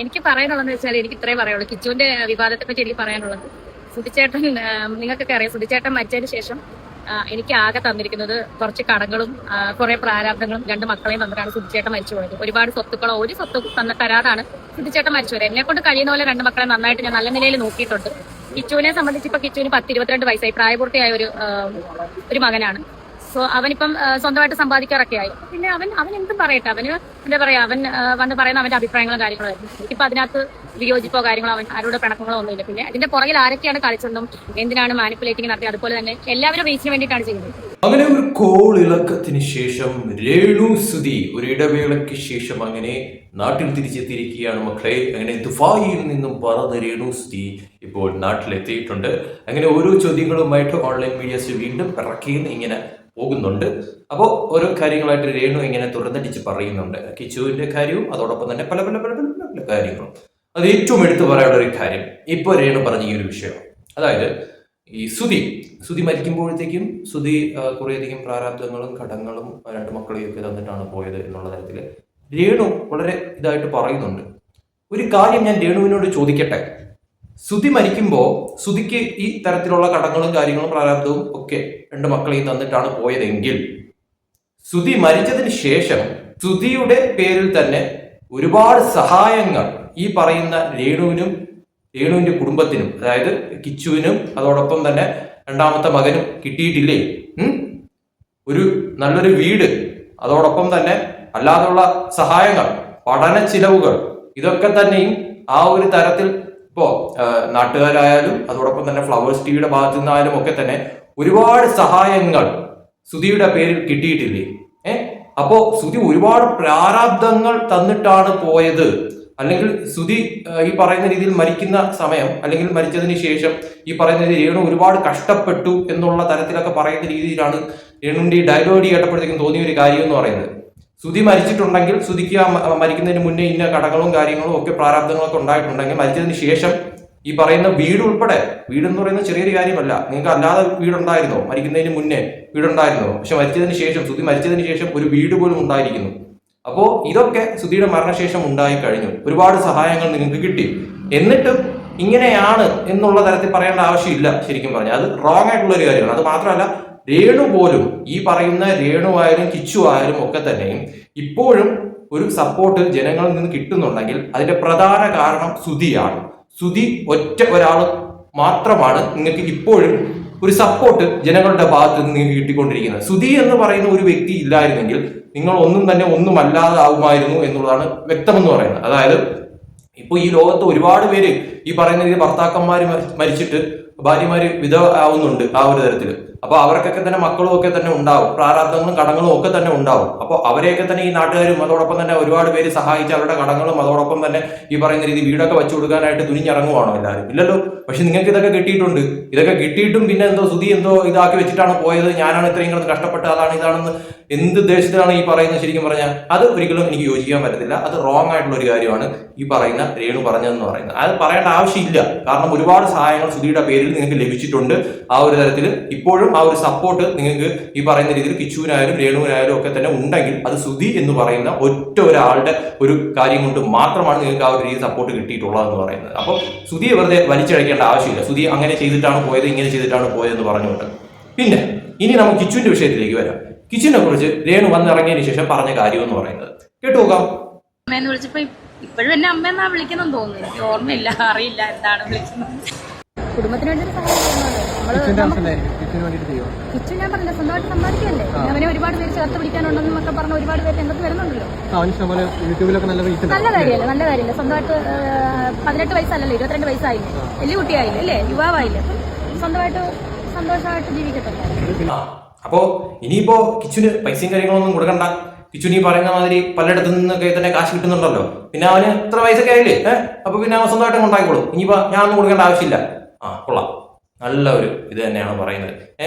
എനിക്ക് പറയാനുള്ളതെന്ന് വെച്ചാൽ എനിക്ക് ഇത്രേ പറയുള്ളൂ. കിച്ചുവിന്റെ വിവാദത്തെ പറ്റി എനിക്ക് പറയാനുള്ളത്, സുധിച്ചേട്ടൻ, നിങ്ങൾക്കൊക്കെ അറിയാം, സുധിച്ചേട്ടൻ മരിച്ചതിന് ശേഷം എനിക്ക് ആകെ തന്നിരിക്കുന്നത് കുറച്ച് കടങ്ങളും കുറെ പ്രാരാബ്ദങ്ങളും 2 മക്കളെയും തന്നിട്ടാണ് സുധിച്ചേട്ടൻ മരിച്ചു പോയത്. ഒരുപാട് സ്വത്തുക്കളോ ഒരു സ്വത്ത് തരാതാണ് സുധിച്ചേട്ടൻ മരിച്ചു പോയത്. എന്നെ കൊണ്ട് കഴിയുന്ന പോലെ 2 മക്കളെ നന്നായിട്ട് ഞാൻ നല്ല നിലയിൽ നോക്കിയിട്ടുണ്ട്. കിച്ചുവിനെ സംബന്ധിച്ച് ഇപ്പൊ കിച്ചുവിന് 10-22 വയസ്സായി, പ്രായപൂർത്തിയായ ഒരു മകനാണ്. സോ അവനിപ്പം സ്വന്തമായിട്ട് സമ്പാദിക്കാറൊക്കെ ആയി. പിന്നെ അവൻ എന്തും പറയട്ടെ, അവന് എന്താ പറയാ, അവൻ വന്ന് പറയുന്ന അവന്റെ അഭിപ്രായങ്ങളും കാര്യങ്ങളായിരുന്നു. എനിക്കിപ്പോ അതിനകത്ത് വിയോജിപ്പോ കാര്യങ്ങളോ ആരോട് പിണക്കങ്ങളോ ഒന്നുമില്ല. പിന്നെ അതിന്റെ പുറകിൽ ആരൊക്കെയാണ് കളിച്ചെന്നും എന്തിനാണ് മാനിപ്പുലേറ്റിംഗ് നടത്തി, അതുപോലെ തന്നെ എല്ലാവരും റീച്ചിന് വേണ്ടിയിട്ടാണ് ചെയ്യുന്നത്. അങ്ങനെ ഒരു കോൾ ഇളക്കത്തിന് ശേഷം രേണു സുധി ഒരു ഇടവേളയ്ക്ക് ശേഷം അങ്ങനെ നാട്ടിൽ തിരിച്ചെത്തിയിരിക്കുകയാണ് മക്കളെ. അങ്ങനെ ദുബായിൽ നിന്നും പറന്ന രേണു സുധി ഇപ്പോൾ നാട്ടിലെത്തിയിട്ടുണ്ട്. അങ്ങനെ ഓരോ ചോദ്യങ്ങളുമായിട്ട് ഓൺലൈൻ മീഡിയാസ് വീണ്ടും പിറക്കിന്ന് ഇങ്ങനെ പോകുന്നുണ്ട്. അപ്പോൾ ഓരോ കാര്യങ്ങളായിട്ട് രേണു ഇങ്ങനെ തുറന്നടിച്ച് പറയുന്നുണ്ട്. കിച്ചുവിന്റെ കാര്യവും അതോടൊപ്പം തന്നെ പല പല പല പല പല കാര്യങ്ങളും. അത് ഏറ്റവും എടുത്തു പറയാനുള്ള ഒരു കാര്യം ഇപ്പോൾ രേണു പറഞ്ഞ ഈ ഒരു വിഷയം, അതായത് ഈ സുധി മരിക്കുമ്പോഴത്തേക്കും സുധി കുറേയധികം പ്രാരാബ്ദങ്ങളും കടങ്ങളും 2 മക്കളെയും ഒക്കെ തന്നിട്ടാണ് പോയത് എന്നുള്ള തരത്തിൽ രേണു വളരെ ഇതായിട്ട് പറയുന്നുണ്ട്. ഒരു കാര്യം ഞാൻ രേണുവിനോട് ചോദിക്കട്ടെ, സുധി മരിക്കുമ്പോൾ സുധിക്ക് ഈ തരത്തിലുള്ള കടങ്ങളും കാര്യങ്ങളും പ്രാരാബ്ദവും ഒക്കെ 2 മക്കളെയും തന്നിട്ടാണ് പോയതെങ്കിൽ സുധി മരിച്ചതിന് ശേഷം സുധിയുടെ പേരിൽ തന്നെ ഒരുപാട് സഹായങ്ങൾ ഈ പറയുന്ന രേണുവിന്റെ കുടുംബത്തിനും, അതായത് കിച്ചുവിനും അതോടൊപ്പം തന്നെ 2ാമത്തെ മകനും കിട്ടിയിട്ടില്ലേ? ഒരു നല്ലൊരു വീട്, അതോടൊപ്പം തന്നെ അല്ലാതെയുള്ള സഹായങ്ങൾ, പഠന ചിലവുകൾ, ഇതൊക്കെ തന്നെയും ആ ഒരു തരത്തിൽ ഇപ്പോ നാട്ടുകാരായാലും അതോടൊപ്പം തന്നെ ഫ്ലവേഴ്സ് ടിവിയുടെ ഭാഗത്തു നിന്നായാലും ഒക്കെ തന്നെ ഒരുപാട് സഹായങ്ങൾ സുധിയുടെ പേരിൽ കിട്ടിയിട്ടില്ലേ? അപ്പോ സുധി ഒരുപാട് പ്രാരാബ്ദങ്ങൾ തന്നിട്ടാണ് പോയത്. അല്ലെങ്കിൽ സുധി ഈ പറയുന്ന രീതിയിൽ മരിക്കുന്ന സമയം, അല്ലെങ്കിൽ മരിച്ചതിന് ശേഷം ഈ പറയുന്ന രേണു ഒരുപാട് കഷ്ടപ്പെട്ടു എന്നുള്ള തരത്തിലൊക്കെ പറയുന്ന രീതിയിലാണ് രേണുവിന്റെ ഈ ഡയലോഗ് കേട്ടപ്പോഴത്തേക്കും തോന്നിയ ഒരു കാര്യം എന്ന് പറയുന്നത്. സുധി മരിച്ചിട്ടുണ്ടെങ്കിൽ സുധിക്ക് മരിക്കുന്നതിന് മുന്നേ ഇന്ന കടകളും കാര്യങ്ങളും ഒക്കെ പ്രാരാബ്ദങ്ങളൊക്കെ ഉണ്ടായിട്ടുണ്ടെങ്കിൽ മരിച്ചതിന് ശേഷം ഈ പറയുന്ന വീട് ഉൾപ്പെടെ, വീടെന്ന് പറയുന്നത് ചെറിയൊരു കാര്യമല്ല, നിങ്ങൾക്ക് അല്ലാതെ വീടുണ്ടായിരുന്നോ? മരിക്കുന്നതിന് മുന്നേ വീടുണ്ടായിരുന്നോ? പക്ഷെ മരിച്ചതിന് ശേഷം, സുധി മരിച്ചതിന് ശേഷം ഒരു വീട് പോലും ഉണ്ടായിരിക്കുന്നു. അപ്പോ ഇതൊക്കെ സുധിയുടെ മരണശേഷം ഉണ്ടായി കഴിഞ്ഞു. ഒരുപാട് സഹായങ്ങൾ നിങ്ങൾക്ക് കിട്ടി. എന്നിട്ടും ഇങ്ങനെയാണ് എന്നുള്ള തരത്തിൽ പറയേണ്ട ആവശ്യമില്ല. ശരിക്കും പറഞ്ഞാൽ അത് റോങ് ആയിട്ടുള്ള ഒരു കാര്യമാണ്. അത് മാത്രമല്ല, രേണു പോലും, ഈ പറയുന്ന രേണു ആയാലും കിച്ചു ആയാലും ഒക്കെ തന്നെയും ഇപ്പോഴും ഒരു സപ്പോർട്ട് ജനങ്ങളിൽ നിന്ന് കിട്ടുന്നുണ്ടെങ്കിൽ അതിന്റെ പ്രധാന കാരണം സുധിയാണ്. സുധി ഒറ്റ ഒരാൾ മാത്രമാണ് നിങ്ങൾക്ക് ഇപ്പോഴും ഒരു സപ്പോർട്ട് ജനങ്ങളുടെ ഭാഗത്ത് നിന്ന് നിങ്ങൾക്ക് കിട്ടിക്കൊണ്ടിരിക്കുന്നത്. സുധി എന്ന് പറയുന്ന ഒരു വ്യക്തി ഇല്ലായിരുന്നെങ്കിൽ നിങ്ങൾ ഒന്നും തന്നെ ഒന്നുമല്ലാതാവുമായിരുന്നു എന്നുള്ളതാണ് വ്യക്തമെന്ന് പറയുന്നത്. അതായത് ഇപ്പൊ ഈ ലോകത്ത് ഒരുപാട് പേര് ഈ പറയുന്ന രീതി ഭർത്താക്കന്മാര് മരിച്ചിട്ട് ഭാര്യമാര് വിധവ ആവുന്നുണ്ട് ആ ഒരു തരത്തില്. അപ്പൊ അവർക്കൊക്കെ തന്നെ മക്കളും ഒക്കെ തന്നെ ഉണ്ടാവും, പ്രാരാബ്ദങ്ങളും കടങ്ങളും ഒക്കെ തന്നെ ഉണ്ടാവും. അപ്പൊ അവരെയൊക്കെ തന്നെ ഈ നാട്ടുകാരും അതോടൊപ്പം തന്നെ ഒരുപാട് പേര് സഹായിച്ച് അവരുടെ കടങ്ങളും അതോടൊപ്പം തന്നെ ഈ പറയുന്ന രീതി വീടൊക്കെ വെച്ചു കൊടുക്കാനായിട്ട് തുനിഞ്ഞിറങ്ങുവാണോ എല്ലാവരും? ഇല്ലല്ലോ. പക്ഷെ നിങ്ങൾക്ക് ഇതൊക്കെ കിട്ടിയിട്ടുണ്ട്. ഇതൊക്കെ കിട്ടിയിട്ടും പിന്നെ എന്തോ സുധി എന്തോ ഇതാക്കി വെച്ചിട്ടാണ് പോയത്, ഞാനാണ് ഇത്രയും കിടന്ന് കഷ്ടപ്പെട്ട് അതാണ് ഇതാണെന്ന് എന്ത് ഉദ്ദേശത്തിലാണ് ഈ പറയുന്നത്? ശരിക്കും പറഞ്ഞാൽ അത് ഒരിക്കലും എനിക്ക് യോജിക്കാൻ പറ്റത്തില്ല. അത് റോങ് ആയിട്ടുള്ള ഒരു കാര്യമാണ് ഈ പറയുന്ന രേണു പറഞ്ഞതെന്ന് പറയുന്നത്. അത് പറയേണ്ട ആവശ്യമില്ല. കാരണം ഒരുപാട് സഹായങ്ങൾ സുധിയുടെ പേരിൽ നിങ്ങൾക്ക് ലഭിച്ചിട്ടുണ്ട്. ആ ഒരു തരത്തിൽ ഇപ്പോഴും ആ ഒരു സപ്പോർട്ട് നിങ്ങൾക്ക് ഈ പറയുന്ന രീതിയിൽ കിച്ചുവിനായാലും രേണുവിനായാലും ഒക്കെ തന്നെ ഉണ്ടെങ്കിൽ അത് സുധി എന്ന് പറയുന്ന ഒറ്റ ഒരാളുടെ ഒരു കാര്യം കൊണ്ട് മാത്രമാണ് നിങ്ങൾക്ക് ആ ഒരു രീതി സപ്പോർട്ട് കിട്ടിയിട്ടുള്ളതെന്ന് പറയുന്നത്. അപ്പോൾ സുധിയെ വെറുതെ വലിച്ചഴക്കേണ്ട ആവശ്യമില്ല. സുധി അങ്ങനെ ചെയ്തിട്ടാണ് പോയത്, ഇങ്ങനെ ചെയ്തിട്ടാണ് പോയതെന്ന് പറഞ്ഞുകൊണ്ട്. പിന്നെ ഇനി നമുക്ക് കിച്ചുവിന്റെ വിഷയത്തിലേക്ക് വരാം. കിച്ചുവിനെ കുറിച്ച് രേണു വന്നിറങ്ങിയതിന് ശേഷം പറഞ്ഞ കാര്യം എന്ന് പറയുന്നത് കേട്ടു നോക്കാം. അമ്മയെന്ന് വിളിച്ചപ്പോ ഇപ്പോഴും എന്നെ അമ്മയെന്നാ വിളിക്കണം തോന്നുന്നു. എനിക്ക് ഓർമ്മയില്ല, അറിയില്ല എന്താണ് വിളിക്കുന്നത്. കുടുംബത്തിന് വേണ്ടി കിച്ചു ഞാൻ പറഞ്ഞില്ല, സ്വന്തമായിട്ട് സമ്പാദിക്കല്ലേ. അവനെ ഒരുപാട് പേര് ചേർത്ത് പിടിക്കാനുണ്ടെന്നൊക്കെ പറഞ്ഞ ഒരുപാട് പേര് രംഗത്ത് വരുന്നുണ്ടല്ലോ. നല്ല കാര്യമല്ലേ, നല്ല കാര്യമല്ലേ. സ്വന്തമായിട്ട് 18 വയസ്സല്ലല്ലോ, 22 വയസ്സായില്ലേ, വലിയ കുട്ടിയായില്ലേ അല്ലേ, യുവാവായില്ലേ. സ്വന്തമായിട്ട് സന്തോഷമായിട്ട് ജീവിക്കട്ടെ. അപ്പോ ഇനിയിപ്പോ കിച്ചുന് പൈസയും കാര്യങ്ങളൊന്നും കൊടുക്കണ്ട. കിച്ചുനി പറയുന്ന മാതിരി പലയിടത്തു നിന്നൊക്കെ തന്നെ കാശ് കിട്ടുന്നുണ്ടല്ലോ. പിന്നെ അവന് ഇത്ര പൈസയൊക്കെ ആയില്ലേ, അപ്പൊ പിന്നെ അവൻ സ്വന്തമായിട്ട് ഉണ്ടായിക്കോളും. ഇനിയിപ്പോ ഞാൻ ഒന്നും കൊടുക്കേണ്ട ആവശ്യമില്ല. കൊള്ളാം, നല്ല ഒരു ഇത് തന്നെയാണ് പറയുന്നത്.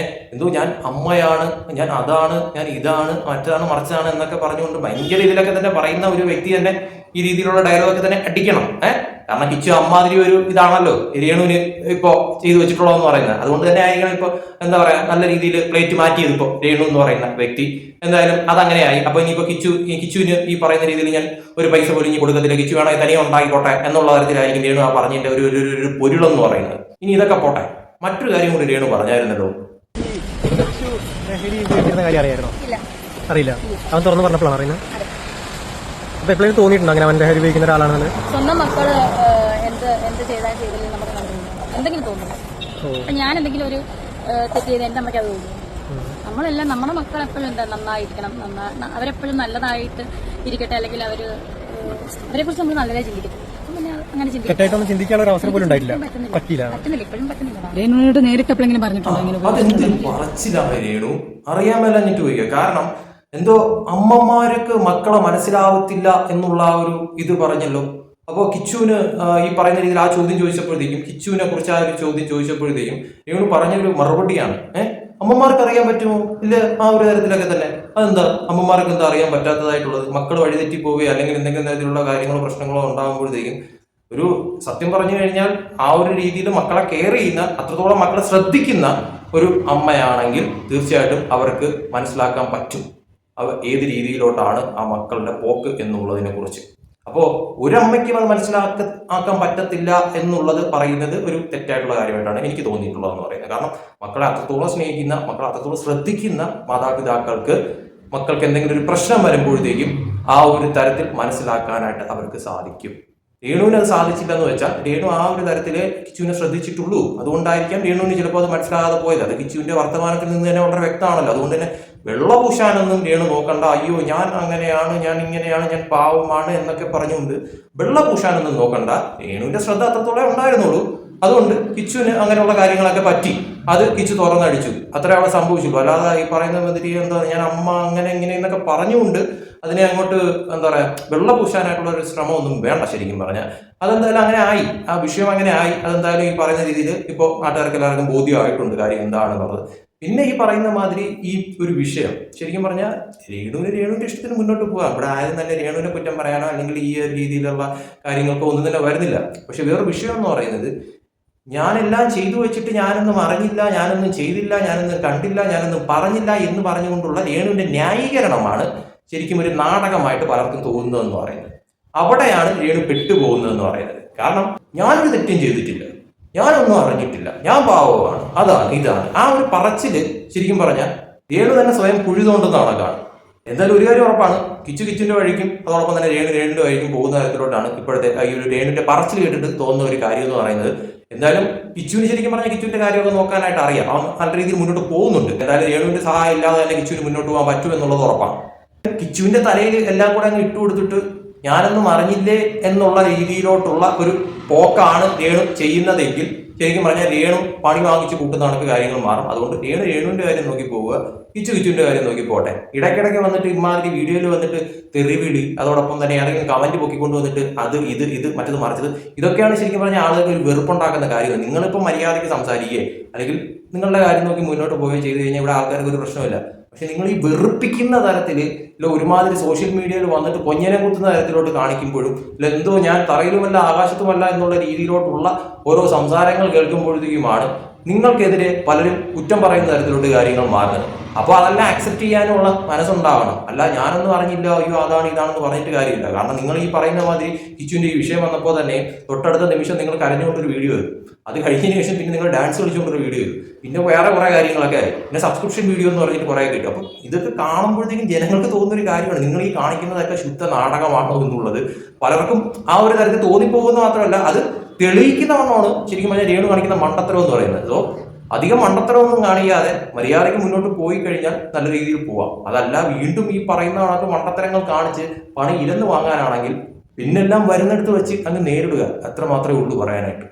എന്തോ ഞാൻ അമ്മയാണ്, ഞാൻ അതാണ്, ഞാൻ ഇതാണ്, മറ്റതാണ്, മറിച്ചതാണ് എന്നൊക്കെ പറഞ്ഞുകൊണ്ട് ഭയങ്കര ഇതിലൊക്കെ തന്നെ പറയുന്ന ഒരു വ്യക്തി തന്നെ ഈ രീതിയിലുള്ള ഡയലോഗൊക്കെ തന്നെ അടിക്കണം. കാരണം കിച്ചു അമ്മാതിരി ഒരു ഇതാണല്ലോ രേണുവിന് ഇപ്പോ ചെയ്തു വെച്ചിട്ടുള്ളതെന്ന് പറയുന്നത്. അതുകൊണ്ട് തന്നെ ആയിരിക്കണം ഇപ്പൊ എന്താ പറയാ നല്ല രീതിയിൽ പ്ലേറ്റ് മാറ്റിയത് ഇപ്പോ രേണു എന്ന് പറയുന്ന വ്യക്തി. എന്തായാലും അതങ്ങനെയായി. അപ്പൊ ഇനിയിപ്പോ കിച്ചുവിന് ഈ പറയുന്ന രീതിയിൽ ഞാൻ ഒരു പൈസ പോലും ഇനി കൊടുക്കത്തില്ല, കിച്ചു വേണമെങ്കിൽ തനിയെ ഉണ്ടായിക്കോട്ടെ എന്നുള്ള തരത്തിലായിരിക്കും രേണു ആ പറഞ്ഞതിന്റെ ഒരു പൊരുളെന്ന് പറയുന്നത്. ഇനി ഇതൊക്കെ പോട്ടെ, മറ്റൊരു കാര്യം കൂടി രേണു പറഞ്ഞായിരുന്നല്ലോ. അറിയില്ല, അവൻ തുറന്നു പറഞ്ഞപ്പോഴാണ് അറിയുന്നത്. അപ്പൊ എപ്പോഴും തോന്നിയിട്ടുണ്ടോ അങ്ങനെ അവൻ ലഹരി ഉപയോഗിക്കുന്ന ഒരാളാണെന്ന്? സ്വന്തം മക്കള് എന്ത് ചെയ്തില്ലെങ്കിൽ നമുക്ക് എന്തെങ്കിലും തോന്നുന്നു. ഞാൻ എന്തെങ്കിലും ഒരു തെറ്റ് ചെയ്ത് എന്റെ അമ്മയ്ക്ക് അത് തോന്നുന്നു. നമ്മളെല്ലാം നമ്മുടെ മക്കൾ എപ്പോഴും എന്താ നന്നായിരിക്കണം, അവരെപ്പോഴും നല്ലതായിട്ട് ഇരിക്കട്ടെ, അല്ലെങ്കിൽ അവരെ കുറിച്ച് നമ്മൾ നല്ലതായി ചിന്തിക്കട്ടെ. പിന്നെ അങ്ങനെ തെറ്റായിട്ടൊന്നും ചിന്തിക്കാനുള്ള ഒരു അവസരം പോലും ഉണ്ടായിട്ടില്ല, പറ്റുന്നില്ല, ഇപ്പോഴും പറ്റുന്നില്ല. രേണുവിനോട് നേരിട്ടെപ്പോഴെങ്കിലും പറഞ്ഞിട്ടുണ്ടോ? അതെന്തൊരു പറച്ചിലാണ് രേണു, അറിയാൻ മേലഞ്ഞിട്ട് പോയി. കാരണം എന്തോ അമ്മമാർക്ക് മക്കളെ മനസ്സിലാവത്തില്ല എന്നുള്ള ആ ഒരു ഇത് പറഞ്ഞല്ലോ. അപ്പോൾ കിച്ചുവിന് ഈ പറയുന്ന രീതിയിൽ ആ ചോദ്യം ചോദിച്ചപ്പോഴത്തേക്കും, കിച്ചുവിനെ കുറിച്ച് ആ ഒരു ചോദ്യം ചോദിച്ചപ്പോഴത്തേക്കും രേണു പറഞ്ഞൊരു മറുപടിയാണ് അമ്മമാർക്ക് അറിയാൻ പറ്റുമോ? ഇല്ല, ആ ഒരു തരത്തിലൊക്കെ തന്നെ. അതെന്താ അമ്മമാർക്ക് എന്താ അറിയാൻ പറ്റാത്തതായിട്ടുള്ളത്? മക്കൾ വഴിതെറ്റി പോവുകയോ അല്ലെങ്കിൽ എന്തെങ്കിലും തരത്തിലുള്ള കാര്യങ്ങളോ പ്രശ്നങ്ങളോ ഉണ്ടാകുമ്പോഴത്തേക്കും ഒരു സത്യം പറഞ്ഞു കഴിഞ്ഞാൽ ആ ഒരു രീതിയിൽ മക്കളെ കെയർ ചെയ്യുന്ന, അത്രത്തോളം മക്കളെ ശ്രദ്ധിക്കുന്ന ഒരു അമ്മയാണെങ്കിൽ തീർച്ചയായിട്ടും അവർക്ക് മനസ്സിലാക്കാൻ പറ്റും ഏത് രീതിയിലോട്ടാണ് ആ മക്കളുടെ പോക്ക് എന്നുള്ളതിനെ കുറിച്ച്. അപ്പോൾ ഒരമ്മയ്ക്കും അത് മനസ്സിലാക്കാൻ പറ്റത്തില്ല എന്നുള്ളത് പറയുന്നത് ഒരു തെറ്റായിട്ടുള്ള കാര്യമായിട്ടാണ് എനിക്ക് തോന്നിയിട്ടുള്ളതെന്ന് പറയുന്നത്. കാരണം മക്കളെ അത്രത്തോളം സ്നേഹിക്കുന്ന, മക്കളെ അത്രത്തോളം ശ്രദ്ധിക്കുന്ന മാതാപിതാക്കൾക്ക് മക്കൾക്ക് എന്തെങ്കിലും ഒരു പ്രശ്നം വരുമ്പോഴത്തേക്കും ആ ഒരു തരത്തിൽ മനസ്സിലാക്കാനായിട്ട് അവർക്ക് സാധിക്കും. രേണുവിന് അത് സാധിച്ചില്ല എന്ന് വെച്ചാൽ രേണു ആ ഒരു തരത്തില് കിച്ചുവിനെ ശ്രദ്ധിച്ചിട്ടുള്ളൂ. അതുകൊണ്ടായിരിക്കാം രേണുവിന് ചിലപ്പോൾ അത് മനസ്സിലാകാതെ പോയത്. അത് കിച്ചുവിന്റെ വർത്തമാനത്തിൽ നിന്ന് തന്നെ വളരെ വ്യക്തമാണല്ലോ. അതുകൊണ്ട് തന്നെ വെള്ളപൂശാനൊന്നും രേണു നോക്കണ്ട, അയ്യോ ഞാൻ അങ്ങനെയാണ്, ഞാൻ ഇങ്ങനെയാണ്, ഞാൻ പാവമാണ് എന്നൊക്കെ പറഞ്ഞുകൊണ്ട് വെള്ളപൂശാനൊന്നും നോക്കണ്ട. രേണുവിന്റെ ശ്രദ്ധ അത്രത്തോളം ഉണ്ടായിരുന്നുള്ളൂ. അതുകൊണ്ട് കിച്ചുവിന് അങ്ങനെയുള്ള കാര്യങ്ങളൊക്കെ പറ്റി, അത് കിച്ചു തുറന്നടിച്ചു, അത്ര അവിടെ സംഭവിച്ചുള്ളൂ. അല്ലാതെ ഈ പറയുന്ന മാതിരി എന്താ ഞാൻ അമ്മ അങ്ങനെ ഇങ്ങനെ എന്നൊക്കെ പറഞ്ഞുകൊണ്ട് അതിനെ അങ്ങോട്ട് എന്താ പറയാ വെള്ളപൂശാനായിട്ടുള്ള ഒരു ശ്രമമൊന്നും വേണ്ട ശരിക്കും പറഞ്ഞാൽ. അതെന്തായാലും അങ്ങനെ ആയി, ആ വിഷയം അങ്ങനെ ആയി. അതെന്തായാലും ഈ പറയുന്ന രീതിയിൽ ഇപ്പോൾ നാട്ടുകാർക്ക് എല്ലാവർക്കും ബോധ്യമായിട്ടുണ്ട് കാര്യം എന്താണെന്നുള്ളത്. പിന്നെ ഈ പറയുന്ന മാതിരി ഈ ഒരു വിഷയം ശരിക്കും പറഞ്ഞാൽ രേണുവിന്റെ ഇഷ്ടത്തിന് മുന്നോട്ട് പോകാം. ഇവിടെ ആരും തന്നെ രേണുവിനെ കുറ്റം പറയാനോ അല്ലെങ്കിൽ ഈ ഒരു രീതിയിലുള്ള കാര്യങ്ങൾക്കോ ഒന്നും തന്നെ വരുന്നില്ല. പക്ഷെ വേറൊരു വിഷയം എന്ന് പറയുന്നത്, ഞാനെല്ലാം ചെയ്തു വെച്ചിട്ട് ഞാനൊന്നും അറിഞ്ഞില്ല, ഞാനൊന്നും ചെയ്തില്ല, ഞാനൊന്നും കണ്ടില്ല, ഞാനൊന്നും പറഞ്ഞില്ല എന്ന് പറഞ്ഞുകൊണ്ടുള്ള രേണുവിന്റെ ന്യായീകരണമാണ് ശരിക്കും ഒരു നാടകമായിട്ട് പലർക്കും തോന്നുന്നതെന്ന് പറയുന്നത്. അവിടെയാണ് രേണു പെട്ടുപോകുന്നതെന്ന് പറയുന്നത്. കാരണം ഞാനൊരു തെറ്റും ചെയ്തിട്ടില്ല, ഞാനൊന്നും അറിഞ്ഞിട്ടില്ല, ഞാൻ പാവമാണ്, അതാണ് ഇതാണ്, ആ ഒരു പറച്ചില് ശരിക്കും പറഞ്ഞാൽ രേണു തന്നെ സ്വയം കുഴി തോണ്ടുന്ന കണക്കാണ്. എന്തായാലും ഒരു കാര്യം ഉറപ്പാണ്, കിച്ചുവിന്റെ വഴിക്കും അതോടൊപ്പം തന്നെ രേണുവിന്റെ വഴിക്കും പോകുന്ന തരത്തിലോട്ടാണ് ഇപ്പോഴത്തെ ഈ ഒരു രേണുവിന്റെ പറച്ചിൽ കേട്ടിട്ട് തോന്നുന്ന ഒരു കാര്യം എന്ന് പറയുന്നത്. എന്തായാലും കിച്ചുവിന് ശരിക്കും പറഞ്ഞാൽ കിച്ചുവിന്റെ കാര്യമൊക്കെ നോക്കാനായിട്ട് അറിയാം, അവൻ നല്ല രീതിയിൽ മുന്നോട്ട് പോകുന്നുണ്ട്. എന്തായാലും രേണുവിന്റെ സഹായം ഇല്ലാതെ തന്നെ കിച്ചുവിന് മുന്നോട്ട് പോകാൻ പറ്റും എന്നുള്ളത് ഉറപ്പാണ്. കിച്ചുവിന്റെ തലയിൽ എല്ലാം കൂടെ അങ്ങ് ഇട്ടുകൊടുത്തിട്ട് ഞാനൊന്നും അറിഞ്ഞില്ലേ എന്നുള്ള രീതിയിലോട്ടുള്ള ഒരു പോക്കാണ് രേണു ചെയ്യുന്നതെങ്കിൽ ശരിക്കും പറഞ്ഞാൽ രേണു പണി വാങ്ങിച്ച് കൂട്ടുന്ന കണക്ക് കാര്യങ്ങൾ മാറും. അതുകൊണ്ട് രേണുവിന്റെ കാര്യം നോക്കി പോവുക, കിച്ചുവിന്റെ കാര്യം നോക്കി പോട്ടെ. ഇടയ്ക്കിടയ്ക്ക് വന്നിട്ട് ഇമാതിരി വീഡിയോയിൽ വന്നിട്ട് തെറിവിളി, അതോടൊപ്പം തന്നെ ഏതെങ്കിലും കമന്റ് പൊക്കിക്കൊണ്ട് വന്നിട്ട് അത് ഇത് മറ്റത് മറിച്ചത്, ഇതൊക്കെയാണ് ശരിക്കും പറഞ്ഞാൽ ആളുകൾക്ക് ഒരു വെറുപ്പുണ്ടാക്കുന്ന കാര്യം. നിങ്ങളിപ്പോൾ മര്യാദയ്ക്ക് സംസാരിക്കുകയെ അല്ലെങ്കിൽ നിങ്ങളുടെ കാര്യം നോക്കി മുന്നോട്ട് പോവുകയോ ചെയ്ത് കഴിഞ്ഞാൽ ഇവിടെ ആൾക്കാർക്ക് ഒരു പ്രശ്നമില്ല. പക്ഷെ നിങ്ങൾ ഈ വെറുപ്പിക്കുന്ന തരത്തിൽ ഒരുമാതിരി സോഷ്യൽ മീഡിയയിൽ വന്നിട്ട് കൊഞ്ഞനെ കുത്തുന്ന തരത്തിലോട്ട് കാണിക്കുമ്പോഴും എന്തോ ഞാൻ തറയിലുമല്ല ആകാശത്തുമല്ല എന്നുള്ള രീതിയിലോട്ടുള്ള ഓരോ സംസാരങ്ങൾ കേൾക്കുമ്പോഴത്തേക്കുമാണ് നിങ്ങൾക്കെതിരെ പലരും കുറ്റം പറയുന്ന തരത്തിലോട്ട് കാര്യങ്ങൾ മാറുന്നത്. അപ്പോൾ അതെല്ലാം ആക്സെപ്റ്റ് ചെയ്യാനുള്ള മനസ്സുണ്ടാവണം. അല്ല ഞാനൊന്നും അറിഞ്ഞില്ല, അയ്യോ അതാണ് ഇതാണെന്ന് പറഞ്ഞിട്ട് കാര്യമില്ല. കാരണം നിങ്ങൾ ഈ പറയുന്ന മാതിരി കിച്ചുവിന്റെ ഈ വിഷയം വന്നപ്പോൾ തന്നെ തൊട്ടടുത്ത നിമിഷം നിങ്ങൾ കരഞ്ഞുകൊണ്ടൊരു വീഡിയോ വരും, അത് കഴിഞ്ഞതിന് ശേഷം പിന്നെ നിങ്ങൾ ഡാൻസ് കളിച്ചുകൊണ്ടൊരു വീഡിയോ വരും, പിന്നെ വേറെ കുറെ കാര്യങ്ങളൊക്കെ ആയി, പിന്നെ സബ്സ്ക്രിപ്ഷൻ വീഡിയോ എന്ന് പറഞ്ഞിട്ട് കുറെ കിട്ടും. അപ്പം ഇതൊക്കെ കാണുമ്പോഴത്തേക്കും ജനങ്ങൾക്ക് തോന്നുന്ന ഒരു കാര്യമാണ്, നിങ്ങൾ ഈ കാണിക്കുന്നതൊക്കെ ശുദ്ധ നാടകമാണോ എന്നുള്ളത് പലർക്കും ആ ഒരു തരത്തിൽ തോന്നിപ്പോകുന്നത് മാത്രമല്ല, അത് തെളിയിക്കുന്നവണ്ണമാണ് ശരിക്കും പറഞ്ഞാൽ രേണു കാണിക്കുന്ന മണ്ടത്തരം എന്ന് പറയുന്നത്. സോ അധികം മണ്ടത്തരമൊന്നും കാണിക്കാതെ മര്യാദയ്ക്ക് മുന്നോട്ട് പോയി കഴിഞ്ഞാൽ നല്ല രീതിയിൽ പോവാം. അതല്ല വീണ്ടും ഈ പറയുന്ന കണക്ക് മണ്ടത്തരങ്ങൾ കാണിച്ച് പണി ഇരന്ന് വാങ്ങാനാണെങ്കിൽ പിന്നെല്ലാം വരുന്നിടത്ത് വെച്ച് അങ്ങ് നേരിടുക, അത്ര മാത്രമേ ഉള്ളൂ പറയാനായിട്ട്.